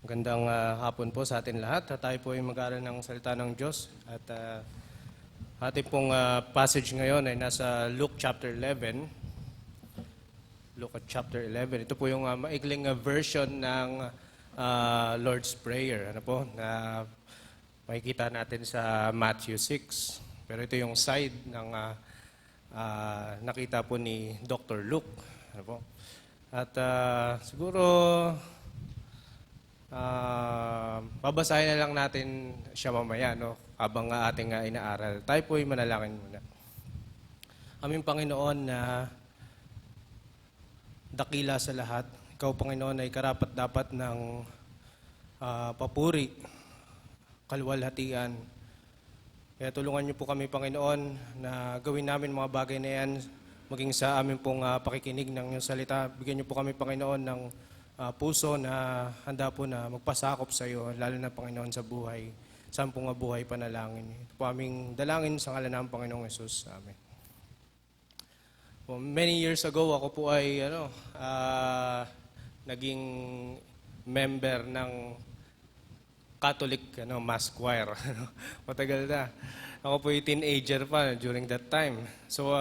Magandang hapon po sa atin lahat. Tayo po ay mag-aaral ng salita ng Diyos. At ating pong passage ngayon ay nasa Luke chapter 11. Luke chapter 11. Ito po yung maikling version ng Lord's Prayer. Ano po? Na makikita natin sa Matthew 6. Pero ito yung side ng nakita po ni Dr. Luke. Ano po? At siguro babasahin na lang natin siya mamaya, no? Habang ating inaaral. Tayo po ay manalangin muna. Aming Panginoon na dakila sa lahat, Ikaw, Panginoon, ay karapat-dapat ng papuri, kaluwalhatian. Kaya tulungan niyo po kami, Panginoon, na gawin namin mga bagay na yan, maging sa amin pong pakikinig ng iyong salita. Bigyan niyo po kami, Panginoon, ng puso na handa po na magpasakop sa iyo, lalo na, Panginoon, sa buhay. Saan po nga buhay panalangin. Ito po aming dalangin sa ngalan ng Panginoong Yesus. Amen. Well, many years ago, ako po ay naging member ng Catholic mass choir. Matagal na. Ako po ay teenager pa during that time. So,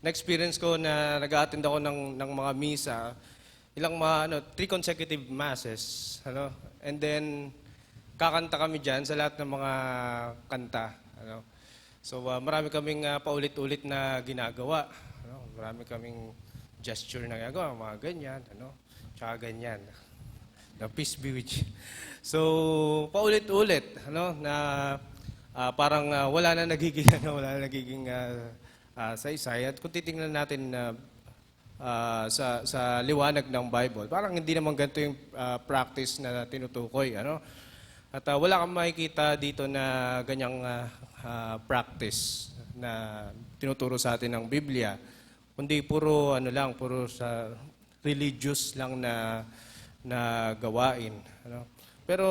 na-experience ko na nag-a-attend ako ng mga misa, ilang 3 consecutive masses, and then kakanta kami diyan sa lahat ng mga kanta, So marami kaming paulit-ulit na ginagawa, Marami kaming gesture na ginagawa, mga ganyan, tsaka ganyan. Peace be with you. So paulit-ulit, na parang wala na nagiging saysay. At kung titingnan natin sa liwanag ng Bible, parang hindi naman ganito yung practice na tinutukoy. At wala kang makikita dito na ganyang practice na tinuturo sa atin ng Biblia. Kundi puro puro sa religious lang na gawain. Pero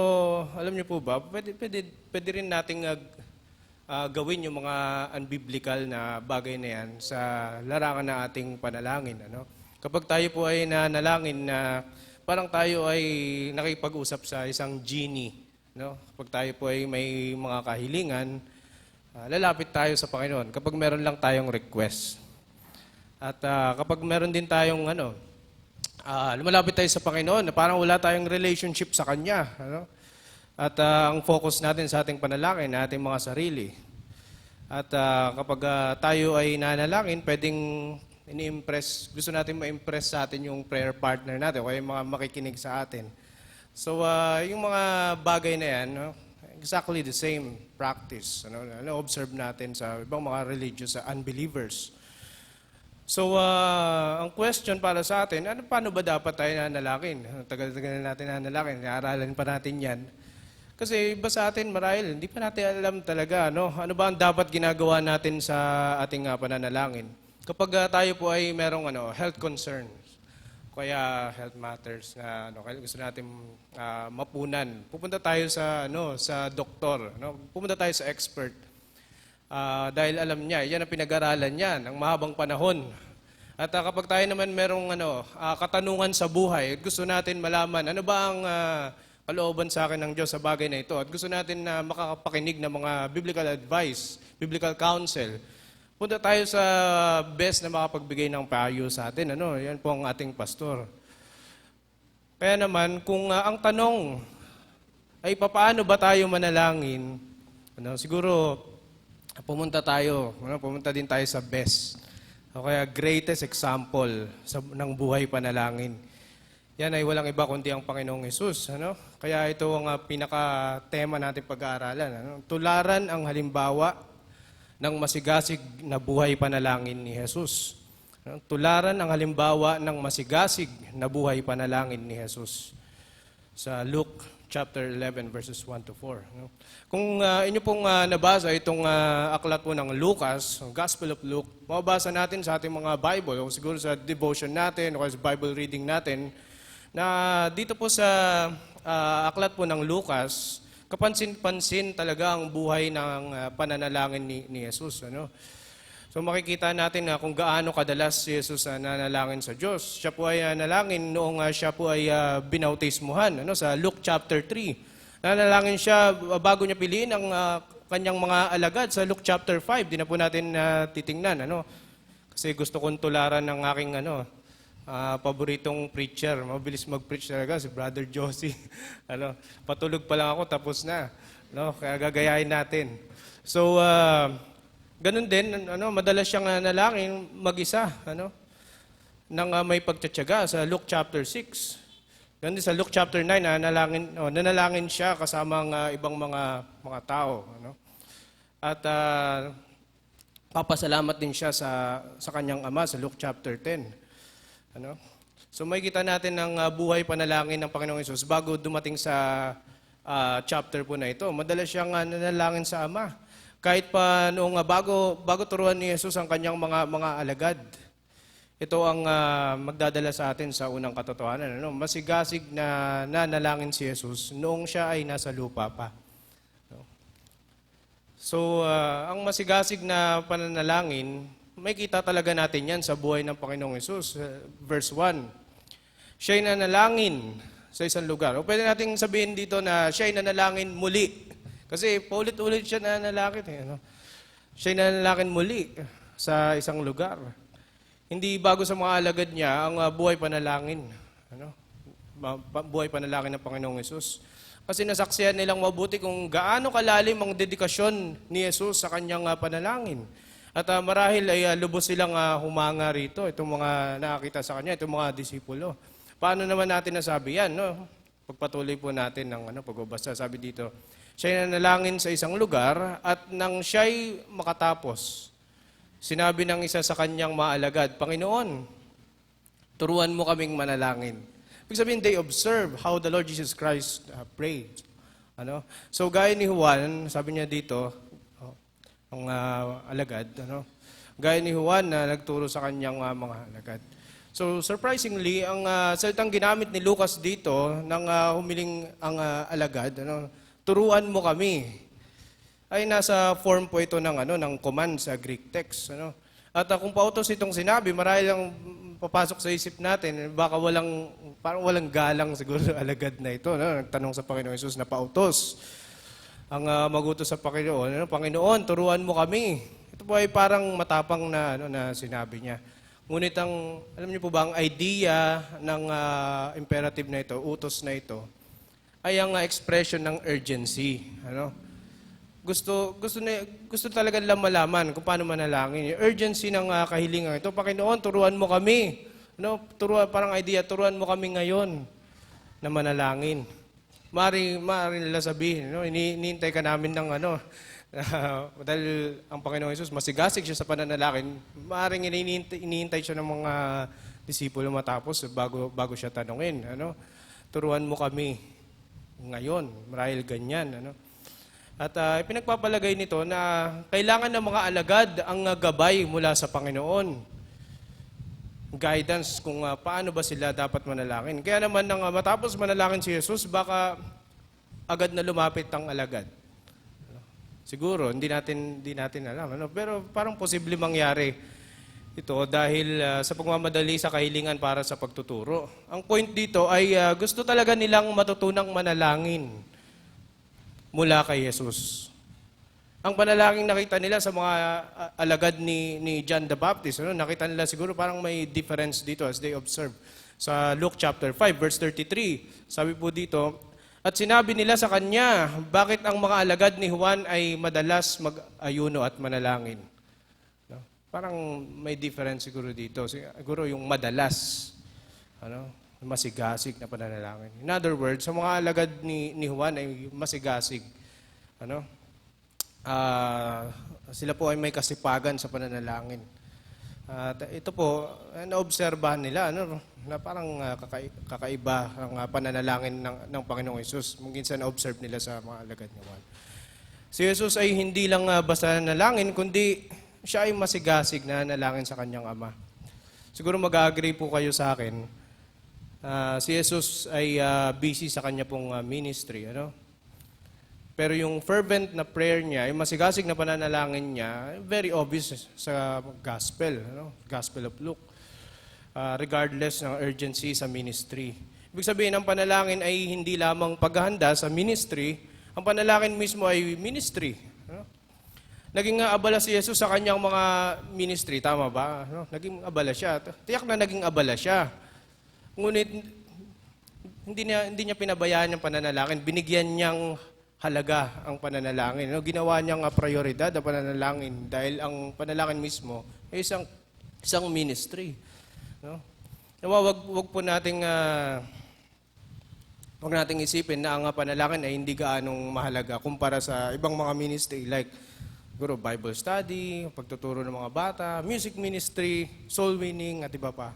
alam niyo po ba, pwede rin nating gawin yung mga unbiblical na bagay na yan sa larangan ng ating panalangin. Kapag tayo po ay nanalangin na parang tayo ay nakipag-usap sa isang genie. Kapag tayo po ay may mga kahilingan, lalapit tayo sa Panginoon kapag meron lang tayong request. At kapag meron din tayong lumalapit tayo sa Panginoon na parang wala tayong relationship sa Kanya. At ang focus natin sa ating panalangin, na ating mga sarili. At kapag tayo ay nanalangin, pwedeng gusto natin ma-impress sa atin yung prayer partner natin o yung mga makikinig sa atin. So, yung mga bagay na yan, exactly the same practice. Observe natin sa ibang mga religious unbelievers. So, ang question para sa atin, paano ba dapat tayo nanalangin? Tagal-tagal na natin nanalangin, naaralan pa natin yan. Kasi iba sa atin, marahil, hindi pa natin alam talaga, ano ba ang dapat ginagawa natin sa ating pananalangin. Kapag tayo po ay merong health concerns, kaya health matters na gusto natin mapunan, pupunta tayo sa doktor, pupunta tayo sa expert. Dahil alam niya, yan ang pinag-aralan niya ng mahabang panahon. At kapag tayo naman merong katanungan sa buhay, gusto natin malaman, ano ba ang kalooban sa akin ng Diyos sa bagay na ito. At gusto natin na makakapakinig ng mga biblical advice, biblical counsel. Punta tayo sa best na makapagbigay ng payo sa atin. Yan po ang ating pastor. Kaya naman, kung ang tanong ay papaano ba tayo manalangin, siguro pumunta din tayo sa best. O kaya greatest example ng buhay panalangin. Yan ay walang iba kundi ang Panginoong Hesus. Kaya ito ang pinaka-tema natin pag-aaralan. Tularan ang halimbawa ng masigasig na buhay panalangin ni Hesus. Tularan ang halimbawa ng masigasig na buhay panalangin ni Hesus. Sa Luke chapter 11 verses 1 to 4. Kung inyo pong nabasa itong aklat po ng Lucas, Gospel of Luke, mababasa natin sa ating mga Bible o siguro sa devotion natin o sa Bible reading natin, na dito po sa aklat po ng Lucas, kapansin-pansin talaga ang buhay ng pananalangin ni Jesus. So makikita natin na kung gaano kadalas si Jesus nanalangin sa Diyos. Siya po ay nalangin noong siya po ay binautismuhan, sa Luke chapter 3. Nanalangin siya bago niya piliin ang kanyang mga alagad sa Luke chapter 5. Di na po natin titingnan. Kasi gusto kong tularan ng aking paboritong preacher. Mabilis mag-preach talaga si Brother Josie. Patulog pa lang ako, tapos na. Kaya gagayahin natin. So, ganun din, madalas siyang nanalangin mag-isa, nang may pagtsatsaga sa Luke chapter 6. Ganun din sa Luke chapter 9, nanalangin siya kasama ang ibang mga tao. At papasalamat din siya sa kanyang ama sa Luke chapter 10. So may kita natin ng buhay panalangin ng Panginoong Hesus bago dumating sa chapter po na ito. Madalas siyang nanalangin sa Ama. Kahit pa noong bago turuan ni Jesus ang kanyang mga alagad. Ito ang magdadala sa atin sa unang katotohanan. Masigasig na nanalangin si Jesus noong siya ay nasa lupa pa. So, ang masigasig na pananalangin, may kita talaga natin yan sa buhay ng Panginoong Hesus. Verse 1, siya'y nanalangin sa isang lugar. O pwede nating sabihin dito na siya'y nanalangin muli. Kasi paulit-ulit siya nanalangin. Siya'y nanalangin muli sa isang lugar. Hindi bago sa mga alagad niya ang buhay panalangin. Buhay panalangin ng Panginoong Hesus. Kasi nasaksihan nilang mabuti kung gaano kalalim ang dedikasyon ni Jesus sa kanyang panalangin. At marahil ay lubos silang humanga rito, itong mga nakakita sa kanya, itong mga disipulo. Paano naman natin nasabi yan? Pagpatuloy po natin ng pagbabasa. Sabi dito, siya'y nanalangin sa isang lugar at nang siya'y makatapos, sinabi ng isa sa kanyang maalagad, Panginoon, turuan mo kaming manalangin. Ibig sabihin, they observe how the Lord Jesus Christ prayed. So gaya ni Juan, sabi niya dito, ang alagad, gaya ni Juan na nagturo sa kanyang mga alagad. So surprisingly, ang salitang ginamit ni Lucas dito nang humiling ang alagad, turuan mo kami, ay nasa form po ito ng command sa Greek text. At kung pautos itong sinabi, marahil ang papasok sa isip natin, baka parang walang galang siguro alagad na ito. Nagtanong sa Panginoon Hesus na pautos. Ang magutos sa Panginoon, Panginoon, turuan mo kami. Ito po ay parang matapang na sinabi niya. Ngunit alam niyo po ba, ang idea ng imperative na ito, utos na ito, ay ang expression ng urgency. Gusto talaga nilang malaman kung paano manalangin. Yung urgency ng kahilingan ito, Panginoon, turuan mo kami. Parang idea, turuan mo kami ngayon na manalangin. Maaari nila sabihin, hinihintay ka namin ng dahil ang Panginoong Hesus masigasig siya sa pananalangin, maaaring hinihintay siya ng mga disipulo matapos bago siya tanungin. Turuan mo kami ngayon, marahil ganyan. At pinagpapalagay nito na kailangan ng mga alagad ang gabay mula sa Panginoon. Guidance kung paano ba sila dapat manalangin. Kaya naman nang matapos manalangin si Jesus, baka agad na lumapit ang alagad. Siguro, hindi natin alam. Pero parang posible mangyari ito dahil sa pagmamadali sa kahilingan para sa pagtuturo. Ang point dito ay gusto talaga nilang matutunang manalangin mula kay Jesus. Ang panalangin nakita nila sa mga alagad ni John the Baptist, nakita nila siguro parang may difference dito as they observe. Sa Luke chapter 5, verse 33, sabi po dito, at sinabi nila sa kanya, bakit ang mga alagad ni Juan ay madalas mag-ayuno at manalangin? Parang may difference siguro dito. Siguro yung madalas, masigasig na pananalangin. In other words, sa mga alagad ni Juan ay masigasig. Sila po ay may kasipagan sa pananalangin. Ito po, naobserbahan nila, na parang kakaiba ang pananalangin ng Panginoong Hesus. Minsan na-observe nila sa mga alagad ni Juan. Si Jesus ay hindi lang basta nanalangin, kundi siya ay masigasig na nanalangin sa kanyang Ama. Siguro mag-agree po kayo sa akin, si Jesus ay busy sa kanya pong ministry. Pero yung fervent na prayer niya, yung masigasig na pananalangin niya, very obvious sa gospel, Gospel of Luke. Regardless ng urgency sa ministry. Ibig sabihin, ang panalangin ay hindi lamang paghahanda sa ministry, ang panalangin mismo ay ministry. Naging abala si Jesus sa kanyang mga ministry, tama ba? Naging abala siya. Tiyak na naging abala siya. Ngunit, hindi niya pinabayaan yung pananalangin. Binigyan niyang halaga ang pananalangin. Ginawa niyang prioridad ang pananalangin dahil ang panalangin mismo ay isang ministry. Wag po nating isipin na ang panalangin ay hindi gaanong mahalaga kumpara sa ibang mga ministry like siguro Bible study, pagtuturo ng mga bata, music ministry, soul winning at iba pa.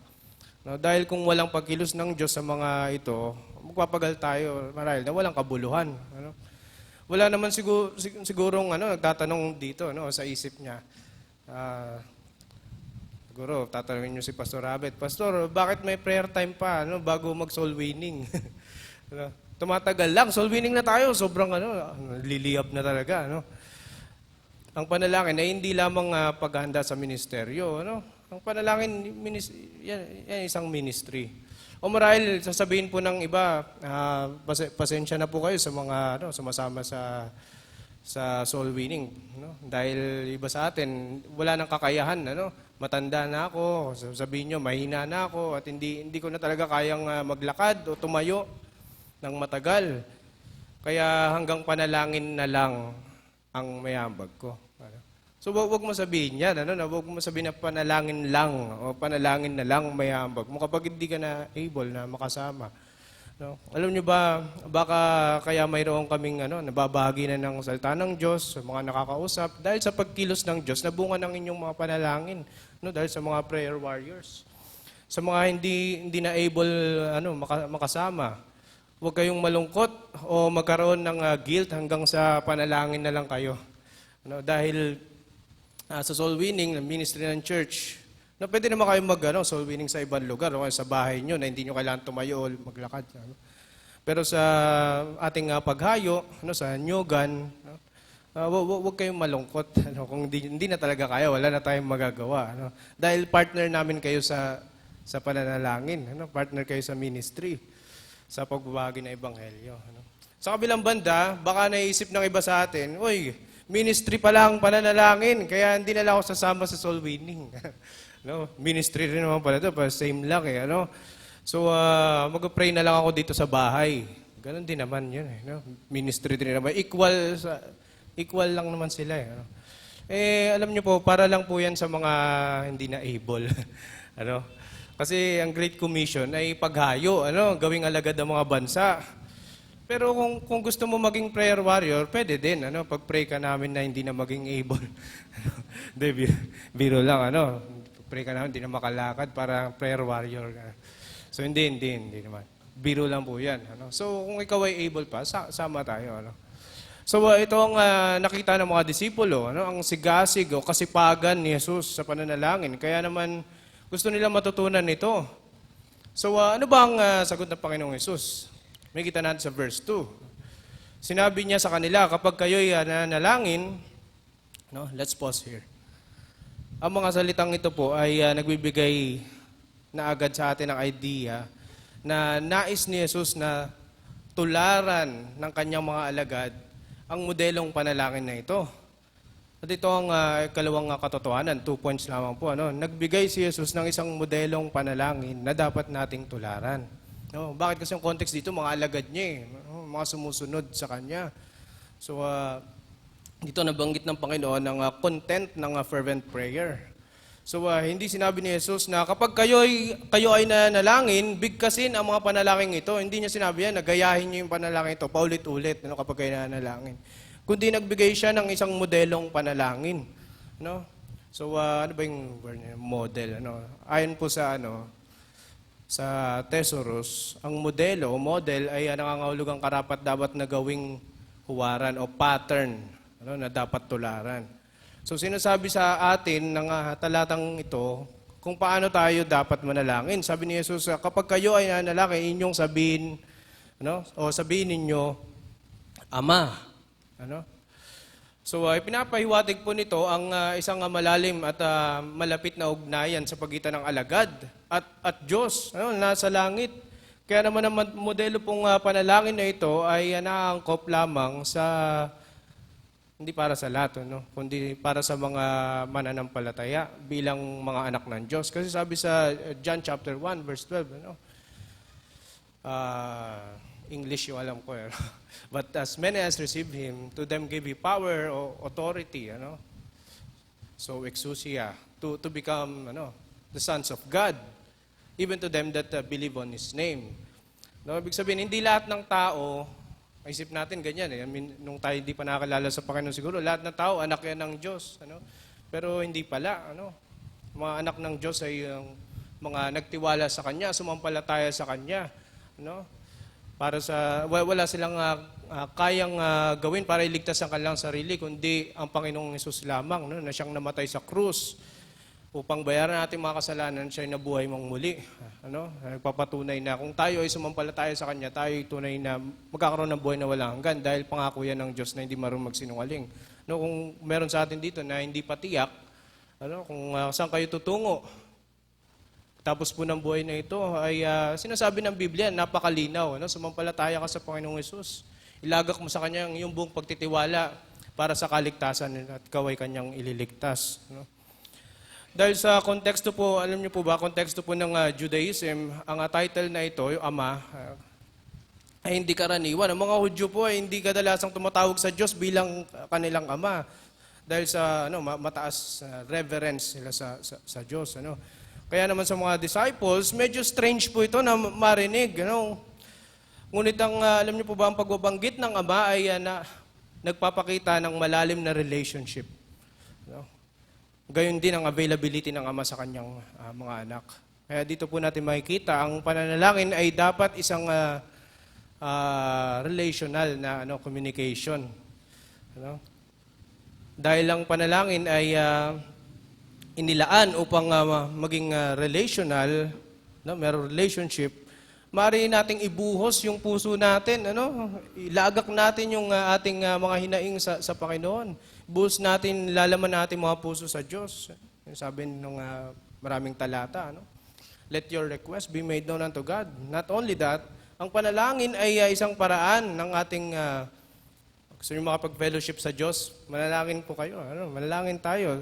Dahil kung walang pagkilos ng Diyos sa mga ito, magpapagal tayo marahil na walang kabuluhan. Wala naman sigurong nagtatanong dito sa isip niya. Siguro, tatanungin niyo si Pastor Abet, Pastor, bakit may prayer time pa bago mag-soul winning? Tumatagal lang, soul winning na tayo, sobrang liliyab na talaga. Ang panalangin ay hindi lamang paghahanda sa ministeryo. Ang panalangin, yan isang ministry. O marahil, sasabihin po ng iba, pasensya na po kayo sa mga sumasama sa soul winning. Dahil iba sa atin, wala nang kakayahan. Matanda na ako, sabihin nyo, mahina na ako, at hindi ko na talaga kayang maglakad o tumayo ng matagal. Kaya hanggang panalangin na lang ang mayambag ko. So wag mo sabihin yan, wag mo sabihin na panalangin lang o panalangin na lang mayambag mo kapag hindi ka na able na makasama. Alam nyo ba, baka kaya mayroon kaming nababahagi na ng salita ng Diyos sa mga nakakausap dahil sa pagkilos ng Diyos, nabunga ng inyong mga panalangin, dahil sa mga prayer warriors. Sa mga hindi na able makasama, huwag kayong malungkot o magkaroon ng guilt hanggang sa panalangin na lang kayo. Dahil sa soul winning, ministry ng church, pwede naman kayo soul winning sa ibang lugar o sa bahay nyo na hindi nyo kailangan tumayo o maglakad. Pero sa ating paghayo, sa nyogan, huwag kayong malungkot. Kung hindi na talaga kaya, wala na tayong magagawa. Dahil partner namin kayo sa pananalangin. Partner kayo sa ministry, sa pagbabahagi ng ebanghelyo. Sa kabilang banda, baka naisip ng iba sa atin, ministry pa lang pananalangin, kaya hindi na lang ako sasama sa soul winning. Ministry rin naman pala ito, same lang . So, mag-pray na lang ako dito sa bahay. Ganon din naman yun . Ministry din naman. Equal lang naman sila . Alam nyo po, para lang po yan sa mga hindi na able. Kasi ang Great Commission ay paghayo, gawing alagad ang mga bansa. Pero kung gusto mo maging prayer warrior, pwede din. Pag-pray ka namin na hindi na maging able. Biro lang, pray ka namin, hindi na makalakad para prayer warrior ka. So, hindi naman. Biro lang po yan. So, kung ikaw ay able pa, sama tayo. So, ito ang nakita ng mga disipulo, ang sigasig o kasipagan ni Jesus sa pananalangin. Kaya naman, gusto nila matutunan ito. So, ano ba ang sagot ng Panginoong Jesus? May kita natin sa verse 2. Sinabi niya sa kanila, kapag kayo'y nanalangin, let's pause here. Ang mga salitang ito po ay nagbibigay na agad sa atin ng idea na nais ni Jesus na tularan ng kanyang mga alagad ang modelong panalangin na ito. At ito ang ikalawang katotohanan, 2 points lamang po. Nagbigay si Jesus ng isang modelong panalangin na dapat nating tularan. Bakit kasi yung context dito, mga alagad niya mga sumusunod sa kanya. So, dito nabanggit ng Panginoon ang content ng fervent prayer. So, hindi sinabi ni Jesus na kapag kayo ay nanalangin, bigkasin ang mga panalangin ito. Hindi niya sinabi yan, nagayahin niyo yung panalangin ito, paulit-ulit kapag kayo nanalangin. Kundi nagbigay siya ng isang modelong panalangin. So, ano ba yung model? Ayon po sa Thesaurus, ang modelo o model ay nangangahulugang karapat dapat na gawing huwaran o pattern na dapat tularan. So sinasabi sa atin ng talatang ito kung paano tayo dapat manalangin. Sabi ni Jesus, kapag kayo ay nanalangin, inyong sabihin, o sabihin ninyo, Ama, Ano? So, pinapahiwatig po nito ang isang malalim at malapit na ugnayan sa pagitan ng alagad at Diyos, ano, nasa langit. Kaya naman ang modelo pong panalangin na ito ay naangkop lamang sa, hindi para sa lahat, no? Kundi para sa mga mananampalataya bilang mga anak ng Diyos. Kasi sabi sa John chapter 1, verse 12, ano? English yung alam ko. But as many as receive Him, to them give He power o authority. Ano? So, exousia, to become the sons of God, even to them that believe on His name. No, ibig sabihin, hindi lahat ng tao, isip natin ganyan I mean, nung tayo hindi pa nakakilala sa Panginoon siguro, lahat ng tao, anak yan ng Diyos. Ano? Pero hindi pala. Mga anak ng Diyos ay mga nagtiwala sa Kanya, sumampalataya sa Kanya. Para sa wala silang kayang gawin para iligtas ang kanilang sarili, kundi ang Panginoong Hesus lamang, na siyang namatay sa krus upang bayaran natin mga kasalanan, siya ay nabuhay mong muli. Nagpapatunay na kung tayo ay sumampalataya sa Kanya, tayo ay tunay na magkakaroon ng buhay na walang hanggan dahil pangako yan ng Diyos na hindi marunong magsinungaling. Kung meron sa atin dito na hindi patiyak, kung saan kayo tutungo, tapos po ng buhay na ito ay sinasabi ng Biblia, napakalinaw. Sumampalataya ka sa Panginoong Hesus. Ilagak mo sa Kanya yung buong pagtitiwala para sa kaligtasan at ikaw ay Kanyang ililigtas. Dahil sa konteksto po, alam niyo po ba, konteksto po ng Judaism, ang title na ito, yung Ama, ay hindi karaniwan. Ang mga Hudyo po ay hindi kadalasang tumatawag sa Diyos bilang kanilang Ama. Dahil sa mataas reverence sila sa Diyos. Kaya naman sa mga disciples, medyo strange po ito na marinig. Ngunit alam niyo po ba, ang pagbabanggit ng Ama ay nagpapakita ng malalim na relationship. Gayon din ang availability ng Ama sa Kanyang mga anak. Kaya dito po natin makikita, ang pananalangin ay dapat isang relational na communication. Dahil ang panalangin ay inilaan upang maging relational, merong relationship, maaari nating ibuhos yung puso natin, ilagak natin yung ating mga hinaing sa Panginoon. Buhos natin, lalaman natin mga puso sa Diyos. Sabi nung maraming talata, let your request be made known unto God. Not only that, ang panalangin ay isang paraan ng ating gusto nyo makapag-fellowship sa Diyos, manalangin po kayo, manalangin tayo.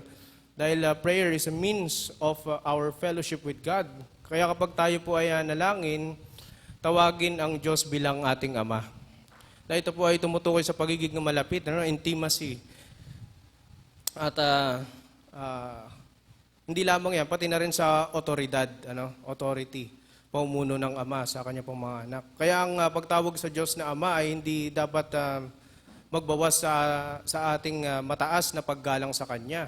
Dahil prayer is a means of our fellowship with God. Kaya kapag tayo po ay nalangin, tawagin ang Diyos bilang ating Ama. Na ito po ay tumutukoy sa pagiging malapit, intimacy. At hindi lamang yan, pati na rin sa otoridad, authority, pamumuno ng Ama sa kanya pong mga anak. Kaya ang pagtawag sa Diyos na Ama ay hindi dapat magbawas sa ating mataas na paggalang sa Kanya.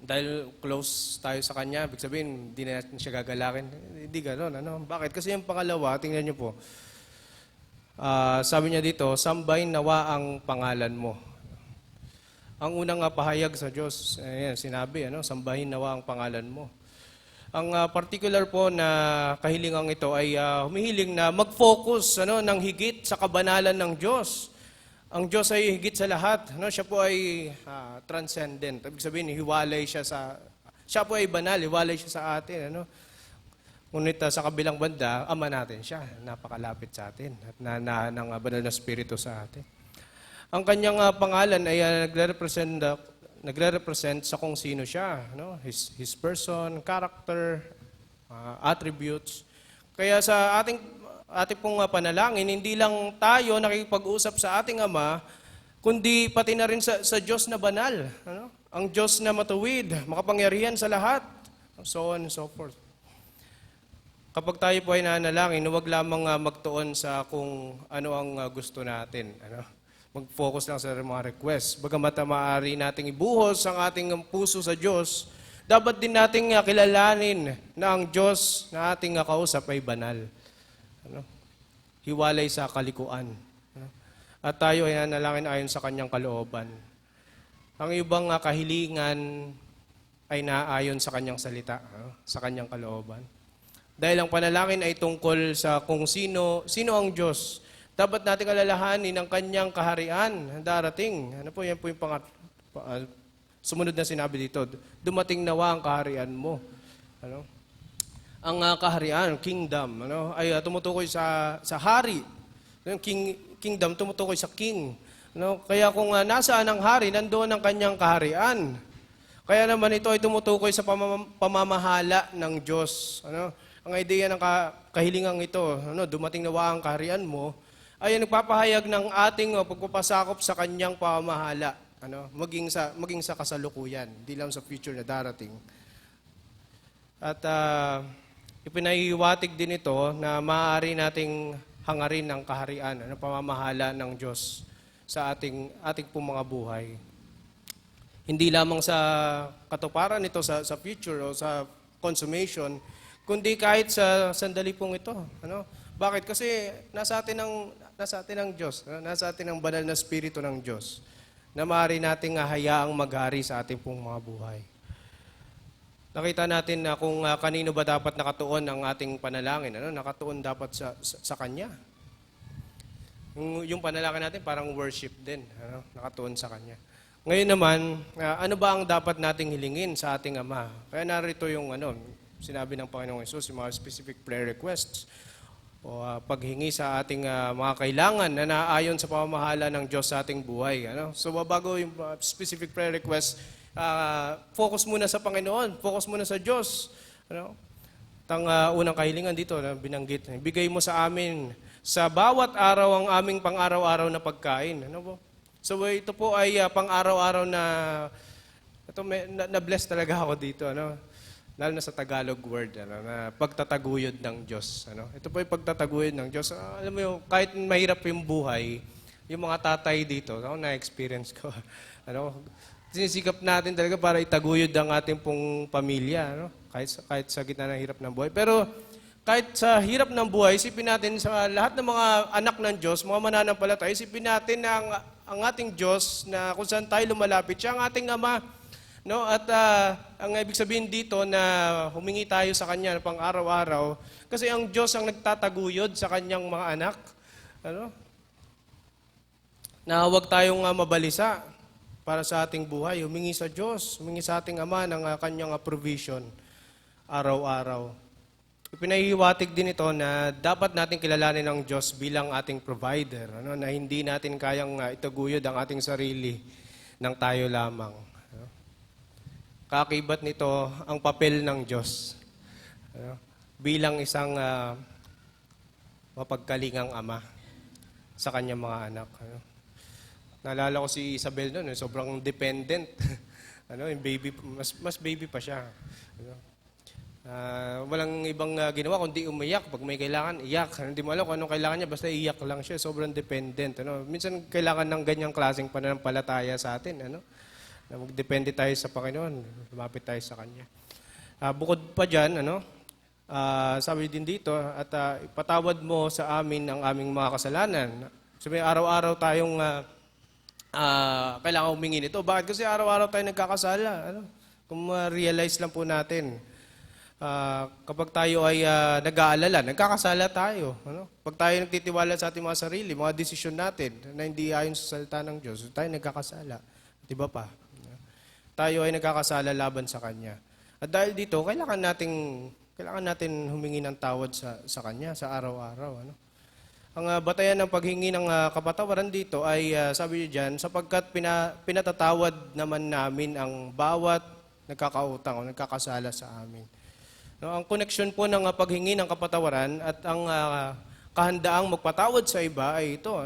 Dahil close tayo sa Kanya, ibig sabihin, hindi na natin siya gagalakin. Hindi gano'n. Bakit? Kasi yung pangalawa, tingnan niyo po, sabi niya dito, sambahin nawa ang pangalan mo. Ang unang pahayag sa Diyos, sinabi, sambahin nawa ang pangalan mo. Ang particular po na kahilingang ito ay humihiling na mag-focus ng higit sa kabanalan ng Diyos. Ang Diyos ay higit sa lahat. Siya po ay transcendent. Ibig sabihin, hiwalay siya siya po ay banal, hiwalay siya sa atin. Ngunit sa kabilang banda, Ama natin siya. Napakalapit sa atin at ng banal na Espiritu sa atin. Ang kanyang pangalan ay nagre-represent sa kung sino siya. His person, character, attributes. Kaya sa ating pong panalangin, hindi lang tayo nakikipag-usap sa ating Ama, kundi pati na rin sa Diyos na banal. Ang Diyos na matuwid, makapangyarihan sa lahat. So on and so forth. Kapag tayo po ay nanalangin, huwag lamang magtuon sa kung ano ang gusto natin. Mag-focus lang sa mga request. Bagamat maaari nating ibuhos ang ating puso sa Diyos, dapat din nating kilalanin na ang Diyos na ating kausap ay banal. Hiwalay sa kalikuan. At tayo ay nanalangin ayon sa Kanyang kalooban. Ang ibang kahilingan ay naayon sa Kanyang salita, sa Kanyang kalooban. Dahil ang panalangin ay tungkol sa kung sino ang Diyos. Dapat nating alalahanin ang kanyang kaharian darating. Ano po, yan po yung sumunod na sinabi dito. Dumating nawa ang kaharian mo. Ano? Ang kaharian, kingdom, ano, ay tumutukoy sa hari. Yung kingdom tumutukoy sa king. Ano? Kaya kung nasaan ang hari, nandoon ang kanyang kaharian. Kaya naman ito ay tumutukoy sa pamamahala ng Diyos. Ano? Ang idea ng kahilingang ito, ano, dumating nawa ang kaharian mo, ay nagpapahayag ng ating pagpapasakop sa kanyang pamamahala, ano, maging sa kasalukuyan, hindi lang sa future na darating. At ipinahiwatig din ito na maaari nating hangarin ang kaharian, ano, pamamahala ng Diyos sa ating pong mga buhay. Hindi lamang sa katuparan nito sa future o sa consummation, kundi kahit sa sandali pong ito. Ano? Bakit? Kasi nasa atin ang Diyos. Nasa atin ang banal na Espiritu ng Diyos na maaari nating hayaang maghari sa ating pong mga buhay. Nakita natin na kung kanino ba dapat nakatuon ang ating panalangin. Ano? Nakatuon dapat sa Kanya. Yung panalangin natin parang worship din. Ano? Nakatuon sa Kanya. Ngayon naman, ano ba ang dapat nating hilingin sa ating Ama? Kaya narito yung sinabi ng Panginoong Hesus, yung mga specific prayer requests o paghingi sa ating mga kailangan na naayon sa pamamahala ng Diyos sa ating buhay. Ano? So bago yung specific prayer request, focus muna sa Panginoon, focus muna sa Diyos. Ano? Ang unang kahilingan dito na binanggit, bigay mo sa amin sa bawat araw ang aming pang-araw-araw na pagkain. Ano po? So ito po ay pang-araw-araw na-bless talaga ako dito. Ano? Lalo na sa Tagalog word, na pagtataguyod ng Diyos. Ano? Ito po yung pagtataguyod ng Diyos. Alam mo yung, kahit mahirap yung buhay, yung mga tatay dito, na-experience ko. Sinisikap natin talaga para itaguyod ang ating pong pamilya. Ano? Kahit sa gitna ng hirap ng buhay. Pero kahit sa hirap ng buhay, isipin natin sa lahat ng mga anak ng Diyos, mga mananampalataya, isipin natin na ang ating Diyos, na kung saan tayo lumalapit, siya ang ating Ama. No? At ang ibig sabihin dito na humingi tayo sa Kanya pang araw-araw kasi ang Diyos ang nagtataguyod sa Kanyang mga anak. Ano? Na huwag tayong mabalisa para sa ating buhay. Humingi sa Diyos, humingi sa ating Ama ng Kanyang provision araw-araw. Ipinahiwatig din ito na dapat natin kilalanin ang Diyos bilang ating provider. Ano? Na hindi natin kayang itaguyod ang ating sarili ng tayo lamang. Kakibat nito ang papel ng Diyos bilang isang mapagkalingang ama sa kanyang mga anak. Naalala ko si Isabel noon, sobrang dependent. Yung baby, mas baby pa siya. Walang ibang ginawa kundi umiyak. Pag may kailangan, iyak. Hindi mo alam kung anong kailangan niya, basta iyak lang siya. Sobrang dependent. Minsan kailangan ng ganyang klaseng pananampalataya sa atin. Na magdepende tayo sa Panginoon, lumapit tayo sa Kanya. Bukod pa dyan, sabi din dito, at ipatawad mo sa amin ang aming mga kasalanan. Sabi, araw-araw tayong kailangan humingi nito. Bakit? Kasi araw-araw tayo nagkakasala. Kung ma-realize lang po natin, kapag tayo ay nag-aalala, nagkakasala tayo. Pag tayo nagtitiwala sa ating mga sarili, mga desisyon natin na hindi ayon sa salita ng Diyos, tayo nagkakasala. Diba pa? Tayo ay nagkakasala laban sa Kanya. At dahil dito, kailangan natin humingi ng tawad sa Kanya sa araw-araw. Ang batayan ng paghingi ng kapatawaran dito ay, sabi niyo dyan, sapagkat pinatatawad naman namin ang bawat nagkakautang o nagkakasala sa amin. Ang koneksyon po ng paghingi ng kapatawaran at ang kahandaang magpatawad sa iba ay ito.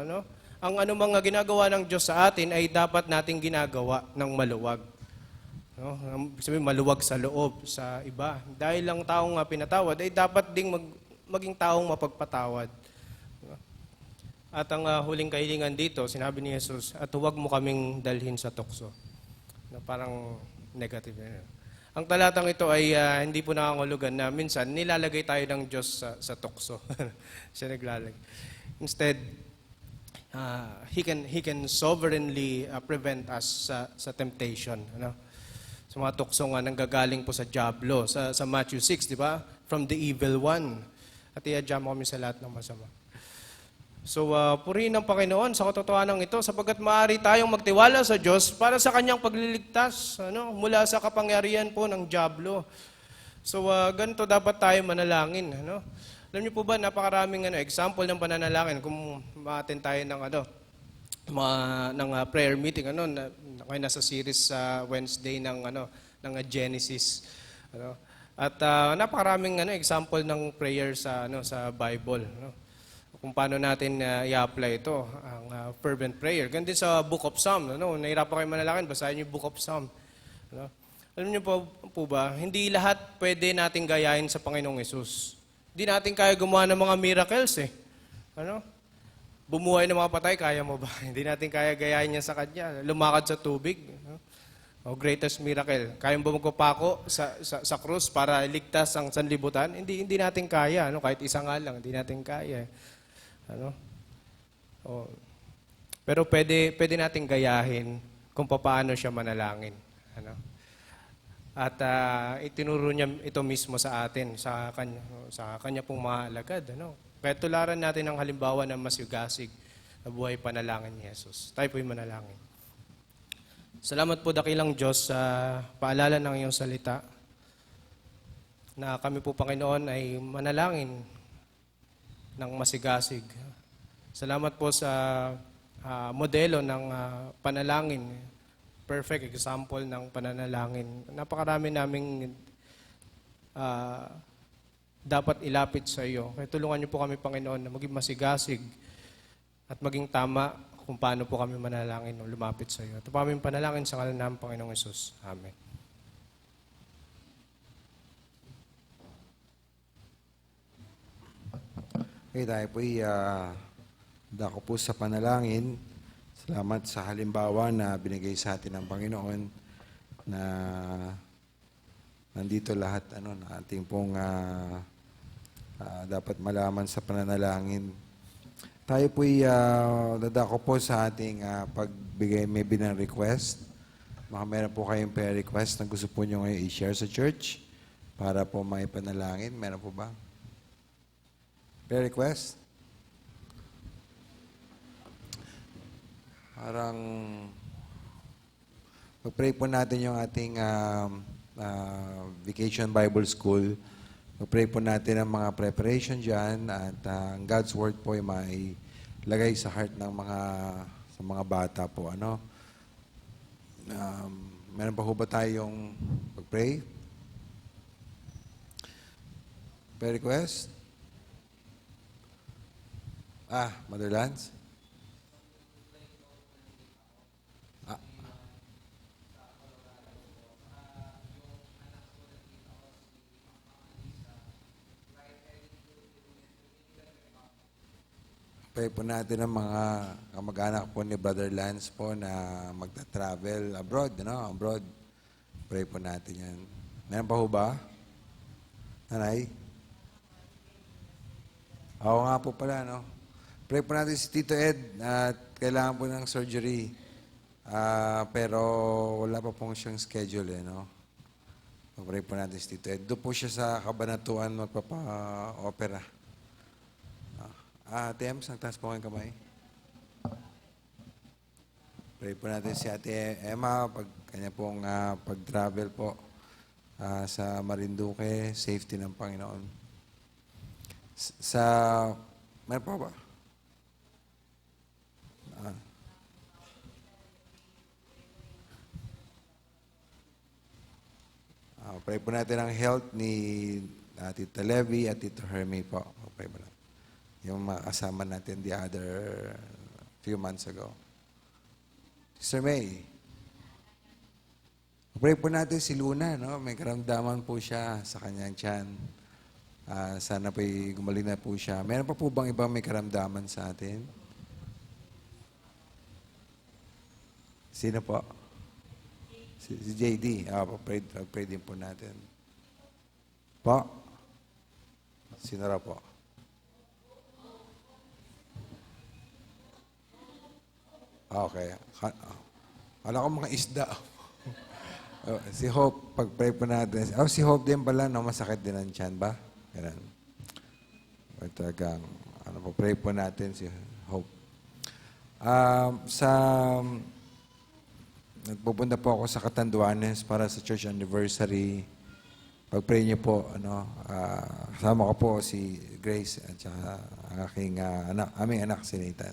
Ang anumang ginagawa ng Diyos sa atin ay dapat nating ginagawa ng maluwag. Sabi, maluwag sa loob, sa iba. Dahil lang taong pinatawad, ay dapat ding maging taong mapagpatawad. At ang huling kahilingan dito, sinabi ni Jesus, at huwag mo kaming dalhin sa tukso. Parang negative. Ang talatang ito ay hindi po nakangulugan na minsan nilalagay tayo ng Diyos sa tukso. Siya naglalagay. Instead, He can sovereignly prevent us sa temptation. Sa mga tuksong nanggagaling po sa diablo. Sa Matthew 6, di ba? From the evil one. At iadya mo kami sa lahat ng masama. So, purihin ng Panginoon sa katotohanan ito sapagkat maaari tayong magtiwala sa Diyos para sa kanyang pagliligtas mula sa kapangyarihan po ng dyablo. So, ganito dapat tayo manalangin. Alam niyo po ba, napakaraming example ng pananalangin kung ma-attend tayo ng, ng prayer meeting. Ako ay nasa series sa Wednesday ng Genesis. At napakaraming example ng prayer sa Bible. Kung paano natin i-apply ito, ang fervent prayer. Ganun din sa Book of Psalm. Nahirapan kayo manalangin, basahin niyo yung Book of Psalm. Alam niyo po ba, hindi lahat pwede natin gayahin sa Panginoong Yesus. Hindi natin kaya gumawa ng mga miracles Bumuhay ng mga patay, kaya mo ba? Hindi natin kaya gayahin niya sa Kanya. Lumakad sa tubig. Greatest miracle. Kaya ba magpapako sa krus para iligtas ang sanlibutan? Hindi natin kaya. Kahit isa nga lang, hindi natin kaya. Pero pwede natin gayahin kung paano siya manalangin. At itinuro niya ito mismo sa atin, sa kanya pong mga alagad. Kaya tularan natin ang halimbawa ng masigasig na buhay panalangin ni Jesus. Tayo po'y manalangin. Salamat po dakilang Diyos sa paalala ng iyong salita na kami po, Panginoon, ay manalangin ng masigasig. Salamat po sa modelo ng panalangin, perfect example ng pananalangin. Napakarami naming dapat ilapit sa iyo. Kaya tulungan niyo po kami, Panginoon, na maging masigasig at maging tama kung paano po kami manalangin o lumapit sa iyo. Ito po aming panalangin sa ngalan ng Panginoong Yesus. Amen. Okay, tayo po'y dako po sa panalangin. Salamat sa halimbawa na binigay sa atin ng Panginoon na nandito lahat na ating pong dapat malaman sa pananalangin. Tayo po'y dadako po sa ating pagbigay maybe ng request. Baka meron po kayong prayer request na gusto po nyo ngayon i-share sa church para po maipanalangin. Meron po ba? Prayer request? Parang pag-pray po natin yung ating Vacation Bible School. Pag-pray po natin ang mga preparation dyan at ang God's Word po ay mailagay sa heart ng mga bata po. Meron pa po ba tayong pag-pray? Prayer request? Mother Lance? Pray po natin ang mga kamag-anak po ni Brother Lance po na magta-travel abroad, abroad. Pray po natin yan. Meron pa ho ba? Nanay? Oo nga po pala, Pray po natin si Tito Ed at kailangan po ng surgery. Pero wala pa pong siyang schedule, Pray po natin si Tito Ed. Doon po siya sa Kabanatuan magpapa-opera. Tems, nagtaas po kayong kamay. Pray po natin si Ate Emma, kanya pong pag-travel po sa Marinduque, safety ng Panginoon. Meron po ba? Pray po natin ang health ni Tita Levy at Tito Hermie po. Pray po natin. Yung mga kasama natin the other few months ago. Sister May, pray po natin si Luna, May karamdaman po siya sa kanyang tiyan. Sana po'y gumaling na po siya. Meron pa po bang ibang may karamdaman sa atin? Sino po? Si JD. Pray din po natin. Po? Sino raw po? Okay. Wala ko mga isda. Si Hope, pag-pray po natin. Si Hope din pala, masakit din ang tiyan ba? Ganun. Talagang, pray po natin si Sa nagpupunta po ako sa Catanduanes para sa church anniversary. Pag-pray niyo po, kasama ko po si Grace at saka ang aking aming anak si Nathan.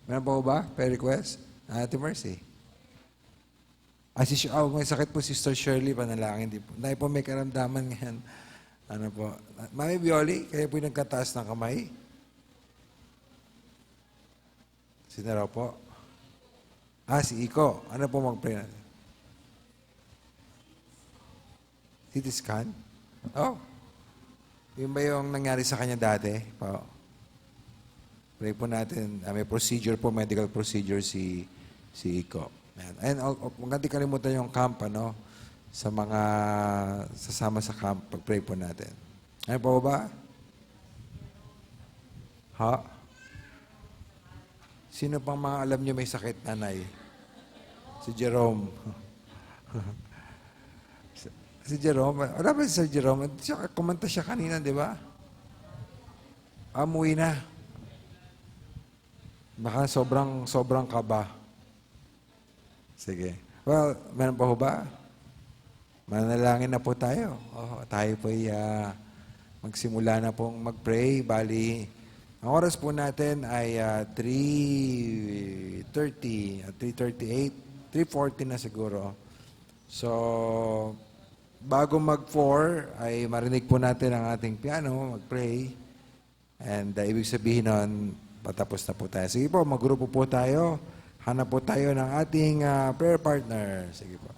Meron po ba? Prayer request? Ate Mercy. May sakit po Sister Shirley, panalangin din po. Dahil po may karamdaman ngayon. Ano po? Mami Bioli, kayo po yung nagkataas ng kamay? Sino raw po? Si Iko. Ano po mag-pray natin? CT scan? Oh. Yun ba yung nangyari sa kanya dati? Po. Pray po natin. May procedure po, medical procedure si Iko. And huwag natin kalimutan yung camp, sa mga sasama sa camp, pag-pray po natin. Ano po ba? Ha? Sino pang mga alam niyo may sakit, nanay? Si Jerome. Si Jerome. Wala ba si Jerome? Kumanta siya kanina, di ba? Amuwi na. Baka sobrang kaba. Sige. Well, meron pa ho ba? Manalangin na po tayo. Tayo po magsimula na pong mag-pray. Bali, ang oras po natin ay 3:30, 3:38, 3:40 na siguro. So, bago mag-4, ay marinig po natin ang ating piano, mag-pray. And ibig sabihin nun, patapos na po tayo. Sige po, mag-grupo po tayo. Hanap po tayo ng ating prayer partner. Sige po.